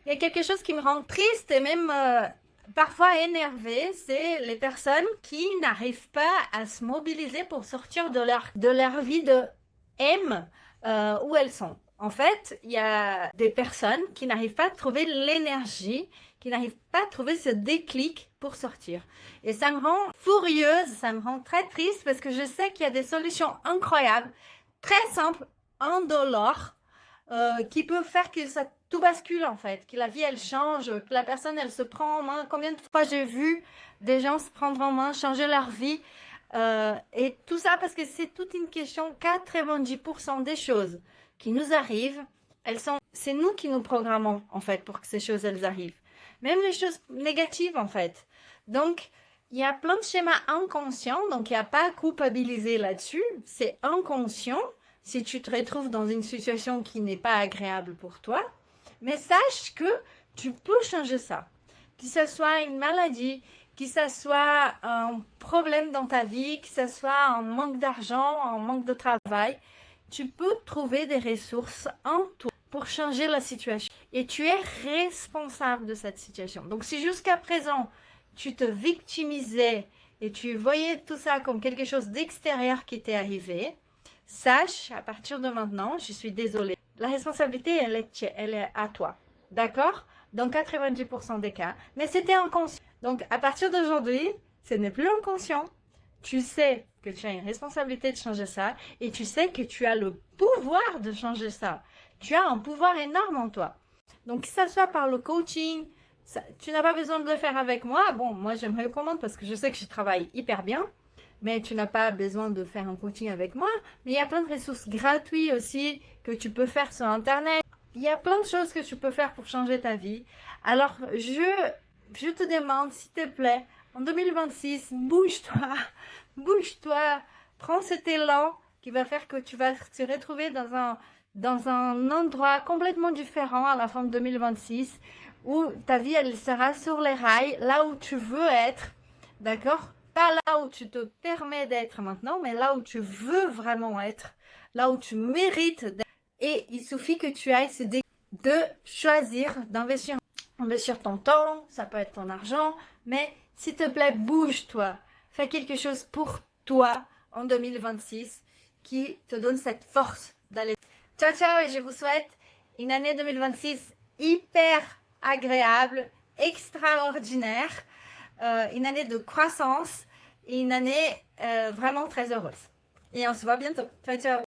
Il y a quelque chose qui me rend triste et même parfois énervée, c'est les personnes qui n'arrivent pas à se mobiliser pour sortir de leur vie de M où elles sont. En fait, il y a des personnes qui n'arrivent pas à trouver l'énergie, qui n'arrivent pas à trouver ce déclic pour sortir. Et ça me rend furieuse, ça me rend très triste parce que je sais qu'il y a des solutions incroyables, très simples, indolores, qui peuvent faire que ça tout bascule en fait, que la vie elle change, que la personne elle se prend en main. Combien de fois j'ai vu des gens se prendre en main, changer leur vie, et tout ça parce que c'est toute une question. 90% des choses qui nous arrivent, c'est nous qui nous programmons en fait pour que ces choses elles arrivent. Même les choses négatives en fait. Donc il y a plein de schémas inconscients, donc il n'y a pas à culpabiliser là-dessus, c'est inconscient. Si tu te retrouves dans une situation qui n'est pas agréable pour toi, mais sache que tu peux changer ça. Que ce soit une maladie, que ce soit un problème dans ta vie, que ce soit un manque d'argent, un manque de travail, tu peux trouver des ressources en toi pour changer la situation. Et tu es responsable de cette situation. Donc si jusqu'à présent, tu te victimisais et tu voyais tout ça comme quelque chose d'extérieur qui t'est arrivé, sache, à partir de maintenant, je suis désolée, la responsabilité, elle est à toi. D'accord? Dans 90% des cas. Mais c'était inconscient. Donc, à partir d'aujourd'hui, ce n'est plus inconscient. Tu sais que tu as une responsabilité de changer ça et tu sais que tu as le pouvoir de changer ça. Tu as un pouvoir énorme en toi. Donc, que ça soit par le coaching, ça, tu n'as pas besoin de le faire avec moi. Bon, moi, je me recommande parce que je sais que je travaille hyper bien. Mais tu n'as pas besoin de faire un coaching avec moi. Mais il y a plein de ressources gratuites aussi que tu peux faire sur Internet. Il y a plein de choses que tu peux faire pour changer ta vie. Alors, je te demande, s'il te plaît, en 2026, bouge-toi, bouge-toi, prends cet élan qui va faire que tu vas te retrouver dans un endroit complètement différent à la fin de 2026, où ta vie, elle sera sur les rails, là où tu veux être, d'accord? Pas là où tu te permets d'être maintenant, mais là où tu veux vraiment être, là où tu mérites d'être. Et il suffit que tu ailles de choisir d'investir ton temps, ça peut être ton argent, mais s'il te plaît, bouge-toi. Fais quelque chose pour toi en 2026 qui te donne cette force d'aller. Ciao, ciao, et je vous souhaite une année 2026 hyper agréable, extraordinaire, une année de croissance et une année vraiment très heureuse. Et on se voit bientôt. Ciao, ciao.